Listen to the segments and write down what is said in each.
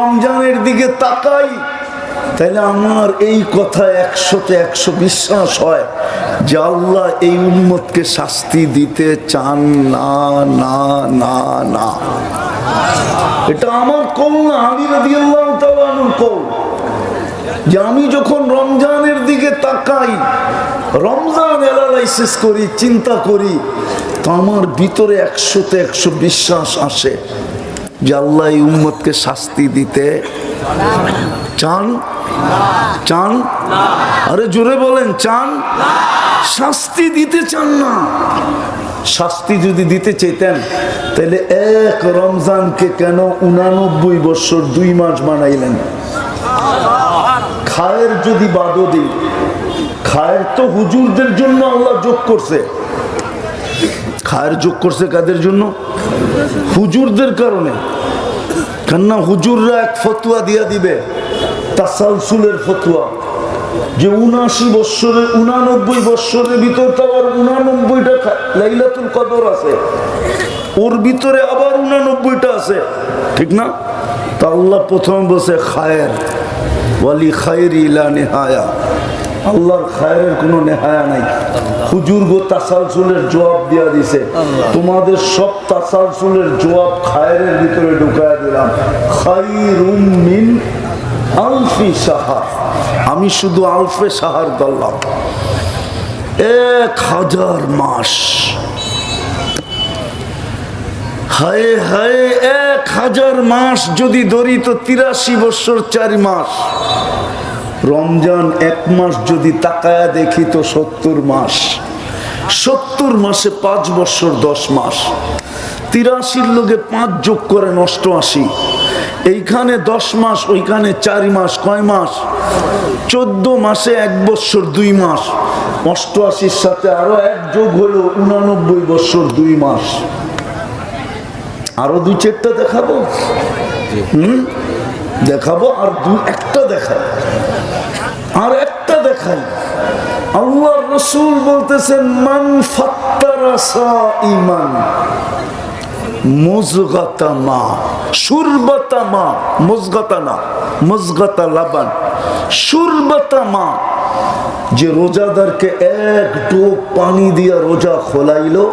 রমজানের দিকে তাকাই, তাহলে আমার এই কথা 100-তে 100 বিশ্বাস হয় যে আল্লাহ এই উম্মতকে শাস্তি দিতে চান না না না না। এটা আমার কল না, আলী রাদিয়াল্লাহু তাআলা আনহুর কল। যে আমি যখন রমজানের দিকে তাকাই, রমজান অ্যানালাইসিস করি, চিন্তা করি, তো আমার ভিতরে 100-তে 100 বিশ্বাস আসে যে আল্লাহ এই উম্মতকে শাস্তি দিতে চান চান। আরে জোরে বলেন, চান? শাস্তি দিতে চান না। শাস্তি যদি দিতে চাইতেন তাহলে এক রমজানকে কেন 89 বছর 2 মাস বানাইলেন? খায়ের যদি বাদও দিই, খায়ের তো হুজুরদের জন্য আল্লাহ যোগ করছে। খায়ের যোগ করছে কাদের জন্য? হুজুরদের কারণে। কেননা হুজুররা এক ফতোয়া দিয়া দিবে, তাসালসুলের ফতোয়া, যে 79 বৎসরের 89 বৎসরের ভিতর তো আবার 89টা লাইলাতুল কদর আছে, ওর ভিতরে আবার 89টা আছে, ঠিক না? তা আল্লাহ প্রথম বলছে খায়ের, ওয়ালি খায়রি লা নিহায়া, আল্লাহর খায়ের কোনো নেহায়া নাই। হুজুর গো তাসালসুলের জবাব দিয়া দিছে, তোমাদের সব তাসালসুলের জবাব খায়ের ভিতরে ঢুকায়া দিলাম, খায়রুম মিন আলফি শাহর। আমি শুধু আলফে শাহর বললাম, 1000 মাস। হায় হায়, 1000 মাস যদি ধরি তো 83 বছর 4 মাস। রমজান 1 মাস যদি তাকায়া দেখি তো 70 মাস। 70 মাসে 5 বছর 10 মাস। 83 লোকে 5 যোগ করেন 88। এইখানে 10 মাস, ওইখানে 4 মাস, কয় মাস? 14 মাসে 1 বছর 2 মাস। 88 সাথে আরো 1 যোগ হলো 89 বছর 2 মাস। আরো 2-4টা দেখাবো? দেখাবো। আর একটা দেখাই, আর একটা দেখাই। আল্লাহ রসুল বলতেছেন, মান ফাত্তারা সাইমান মুজগাতা মা শুরবাতা মা, মুজগাতা না, মুজগাতা লাবান, শুরবাতা মা, যে রোজাদারকে 1 ডোব পানি দিয়া রোজা খোলাইলো,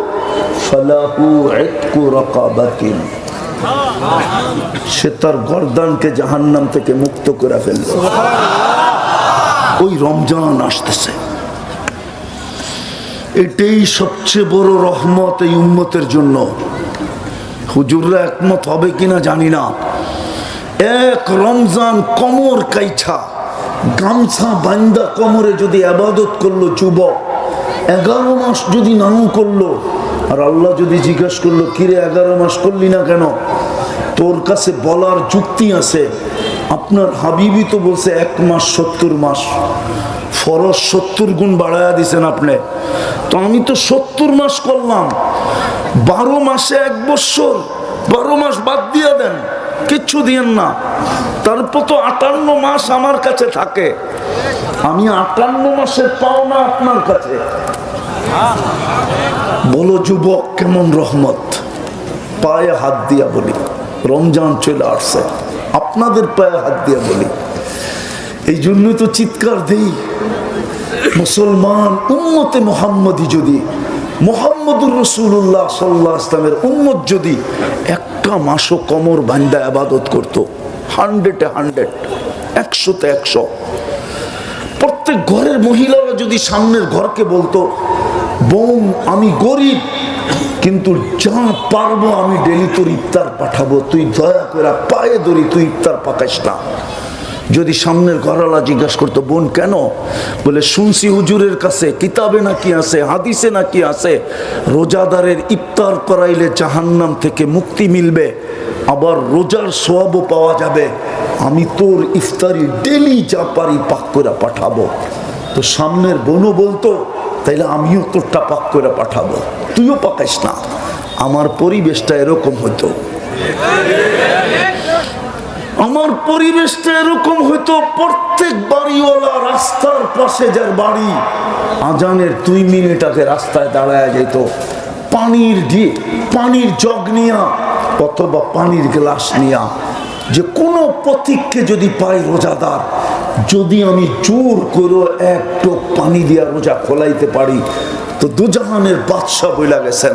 ফালাহু ইতকু রাকাবাতিন, সে তার গর্দানকে জাহান্নাম থেকে মুক্ত করে ফেলল। ওই রমজান আসতেছে, এটাই সবচেয়ে বড় রহমত এই উম্মতের জন্য। হুজুররা একমত হবে কিনা জানি না। 1 রমজান কমর কাইছা গামছা বান্দা কোমরে যদি ইবাদত করলো যুবক, 11 মাস যদি নাও করলো, আর আল্লাহ যদি জিজ্ঞাসা করলো, কিরে 11 মাস করলি না কেন? তোর কাছে বলার যুক্তি আছে, আপনার হাবিবি তো বলছে 1 মাস 70 মাস, ফরজ 70 গুণ বাড়ায়া দিছেন আপনি, তো আমি তো 70 মাস করলাম। 12 মাসে 1 বছর, 12 মাস বাদ দিয়ে দেন, কিচ্ছু দিয়েন না, তারপর তো 58 মাস আমার কাছে থাকে, আমি 58 মাসের পাওনা আপনার কাছে। বলো যুবক, কেমন রহমত? পায়ে হাত দিয়া বলি, রমজান চলে আসছে, আপনাদের পায়ে হাত দিয়া বলি। এই জন্যই তো চিৎকার দেই, মুসলমান উম্মতে মুহাম্মদি যদি, মুহাম্মদুর রাসূলুল্লাহ সাল্লাল্লাহু আলাইহি ওয়াসাল্লামের উম্মত যদি একটা মাসও কমর বান্দা ইবাদত করতো, 100-এ 100, 100-তে 100, প্রত্যেক ঘরের মহিলারা যদি সামনের ঘরকে বলতো, বোন আমি গরিব কিন্তু যা পারবো আমি ডেলি তোর ইফতার পাঠাবো, তুই দয়া করে পায়ে ধরি, তুই ইফতার পাকাইস না। যদি সামনের ঘরওয়ালা জিজ্ঞাসা করতো, বোন কেন? বলে শুনছি হুজুরের কাছে কিতাবে নাকি আছে, হাদিসে নাকি আছে, রোজাদারের ইফতার করাইলে জাহান্নাম থেকে মুক্তি মিলবে, আবার রোজার সওয়াবও পাওয়া যাবে, আমি তোর ইফতারি ডেলি যা পারি পাক করে পাঠাবো। তো সামনের বোনও বলতো, তাইলে আমিও তোরটা পাক করে পাঠাবো, তুইও পাকাইস না। আমার পরিবেশটা এরকম হতো, আমার পরিবেশটা এরকম হইতো। প্রত্যেক বাড়িওয়ালা রাস্তার পাশে যার বাড়ি, আজানের 2 মিনিট আগে রাস্তায় দাঁড়ায় যেত, পানির জগ নিয়া অথবা পানির গ্লাস নিয়া যে কোনো পথিককে যদি পাই রোজাদার, যদি আমি জোর করে এক টোপ পানি দিয়া রোজা খোলাইতে পারি, তো দুজাহানের বাদশাহ বইলা গেছেন,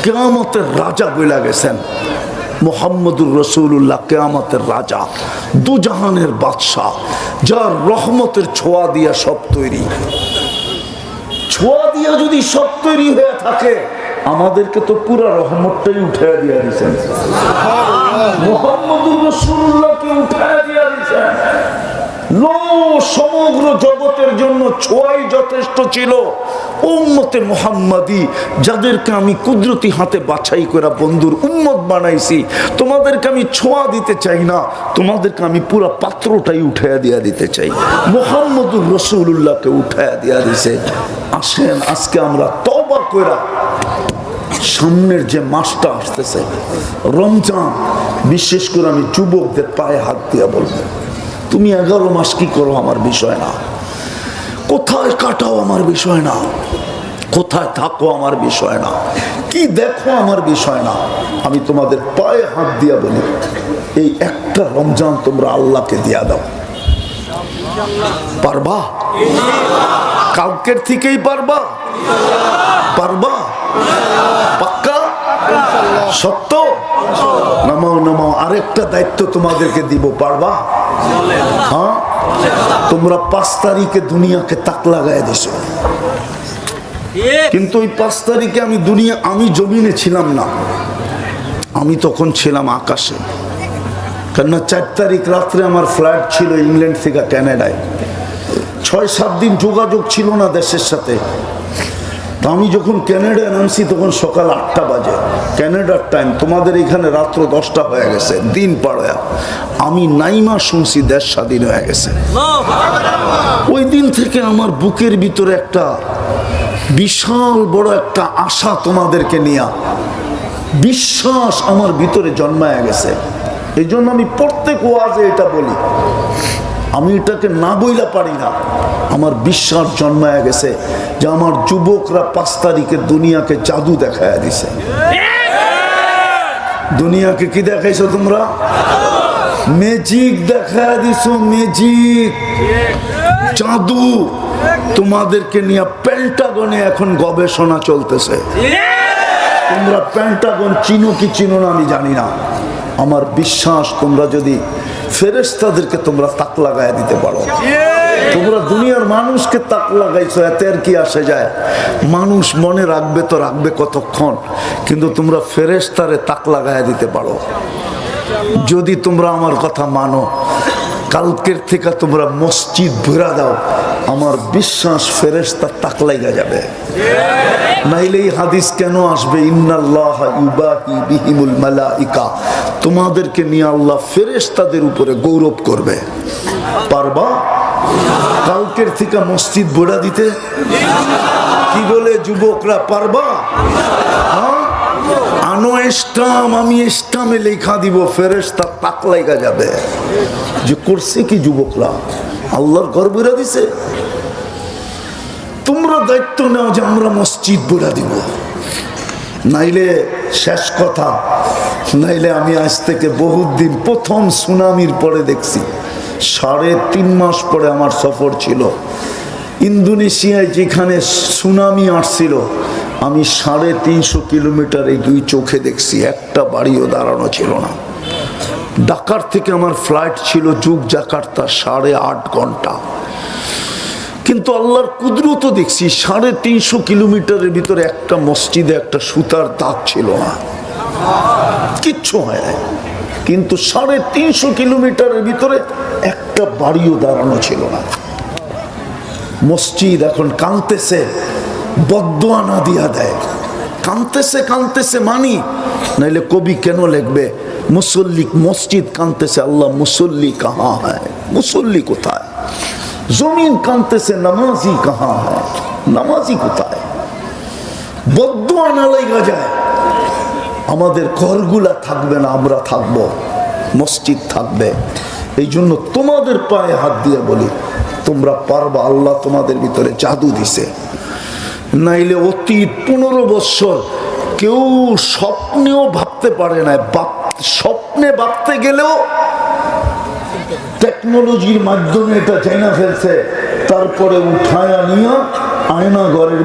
কিয়ামতের রাজা বইলা গেছেন মুহাম্মদুর রাসূলুল্লাহ, কিয়ামতের রাজা, দুজাহানের বাদশাহ, যার রহমতের ছোঁয়া দিয়া সব তৈরি। ছোঁয়া দিয়া যদি সব তৈরি হয়ে থাকে, আমাদেরকে তো পুরো রহমতটাই উঠাইয়া দিয়া দিয়েছেন, মুহাম্মদুর রাসূলুল্লাহকে উঠাইয়া দিয়া দিয়েছেন। সমগ্র জগতের জন্য ছোঁয়াই যথেষ্ট ছিল। উম্মতে মুহাম্মাদি, যাদেরকে আমি কুদরতি হাতে বাছাই করে বন্ধুর উম্মত বানাইছি, তোমাদেরকে আমি ছোঁয়া দিতে চাই না, তোমাদেরকে আমি পুরো পাত্রটাই উঠাইয়া দিয়া দিতে চাই। মুহাম্মদুর রাসূলুল্লাহকে উঠাইয়া দিয়া দিছে। আসেন আজকে আমরা তওবা কইরা সামনের যে মাসটা আসতেছে রমজান, বিশেষ করে আমি যুবকদের পায়ে হাত দিয়া বলবো, তুমি 11 মাস কি করো আমার বিষয় না, কোথায় কাটাও আমার বিষয় না, কোথায় থাকো আমার বিষয় না, কি দেখো আমার বিষয় না। আমি তোমাদের পায়ে হাত দিয়া বলি, এই একটা রমজান তোমরা আল্লাহকে দিয়া দাও। পারবা? কালকের থেকেই পারবা? পারবা? পাক্কা? সত্য? নামাও নামাও। আরেকটা দায়িত্ব তোমাদেরকে দিব, পারবা? হ্যাঁ, তোমরা 5 তারিখে দুনিয়াকে তাক লাগায় দিছো, কিন্তু ওই 5 তারিখে আমি জমিনে ছিলাম না, আমি তখন ছিলাম আকাশে। কেননা 4 তারিখ রাত্রে আমার ফ্লাইট ছিল ইংল্যান্ড থেকে কানাডায়। 6-7 দিন যোগাযোগ ছিল না দেশের সাথে। আমি যখন কানাডায় নামছি তখন সকাল 8টা বাজে কানাডার টাইম, তোমাদের এখানে রাত্র 10টা হয়ে গেছে, দিন পাড়া। আমি নাইমা শুনছি দেশ স্বাধীন হয়ে গেছে। ওই দিন থেকে আমার বুকের ভিতরে একটা বিশাল বড় একটা আশা তোমাদেরকে নিয়ে, বিশ্বাস আমার ভিতরে জন্মায় গেছে। এই জন্য আমি প্রত্যেক ওয়াজে এটা বলি, আমি এটাকে না বইলা পারি না। আমার বিশ্বাস জন্মায় গেছে যে আমার যুবকরা 5 তারিখে দুনিয়াকে জাদু দেখায় দিছে। দুনিয়াকে কি দেখাইছো তোমরা? ম্যাজিক দেখায় দিছো, ম্যাজিক, জাদু। তোমাদেরকে নিয়ে পেন্টাগনে এখন গবেষণা চলতেছে। তোমরা পেন্টাগন চিনো কি চিনো না আমি জানি না। আমার বিশ্বাস তোমরা যদি ফেরেশতাদেরকে তোমরা তাক লাগায় দিতে পারো, তোমরা দুনিয়ার মানুষকে তাক লাগাইছো, এতে আর কি আসে যায়? মানুষ মনে রাখবে তো রাখবে কতক্ষণ, কিন্তু তোমরা ফেরেশতারে তাক লাগায় দিতে পারো। যদি তোমরা আমার কথা মানো, কালকের থেকে তোমরা মসজিদ ভরা দাও, আমার বিশ্বাস ফেরেশতা তাক লাগা যাবে। নাইলে এই হাদিস কেন আসবে? ইন্নাল্লাহা ইউবাহি বিহিমুল মালাইকা, তোমাদেরকে নিয়ে আল্লাহ ফেরেশতাদের উপরে গৌরব করবে। পারবা কালকের থেকে মসজিদ ভরা দিতে? কি বলে যুবকরা, পারবা? হ্যাঁ, আনো ইসলাম, আমি ইসলামে লেখা দিব, ফেরেশতা তাক লাগা যাবে। যে করছে কি যুবকরা? আল্লাহর ঘর ভরা দিছে। তোমরা দায়িত্ব নাও যে আমরা মসজিদ ভরা দিব, নাইলে শেষ কথা। নাইলে আমি আজ থেকে বহুত দিন, প্রথম সুনামির পরে দেখছি, 3.5 মাস পরে আমার সফর ছিল ইন্দোনেশিয়ায়, যেখানে সুনামি আসছিল। আমি 350 কিলোমিটার এই 2 চোখে দেখছি, একটা বাড়িও দাঁড়ানো ছিল না। ঢাকার থেকে আমার ফ্লাইট ছিল জাকার্তা 8.5 ঘন্টা, কিন্তু আল্লাহর কুদরত দেখছি 350 কিলোমিটারের ভিতরে একটা মসজিদে একটা সুতার দাগ ছিল না, কিচ্ছু হয় না। কিন্তু 350 কিলোমিটারের ভিতরে একটা বাড়িও দাঁড়ানো ছিল না। মসজিদ এখন কাঁদতেছে, বদদোয়া না দিয়া দেয়, কাঁদতেছে কাঁদতেছে মানি, নাইলে কবি কেন লিখবে মুসল্লি, মসজিদ কাঁদতেছে, আল্লাহ মুসল্লি কাহা হ্যায়, মুসল্লি কোথায়? জমিন কাঁদতেছে, নামাজি কাহা হ্যায়, নামাজি কোথায়? বদদোয়া না লাগা যায়। আমাদের ঘরগুলা থাকবে না, আমরা থাকবো, মসজিদ থাকবে। এই জন্য তোমাদের পায়ে হাত দিয়ে বলি, তোমরা পারবা। আল্লাহ তোমাদের ভিতরে জাদু দিছে। নাইলে অতীত 15 বছর কেউ স্বপ্নেও ভাবতে পারে না, স্বপ্নে ভাবতে গেলেও টেকনোলজির মাধ্যমে এটা চাইনা ফেলছে, তারপরে উঠায়া নিয়ে আয়না ঘরের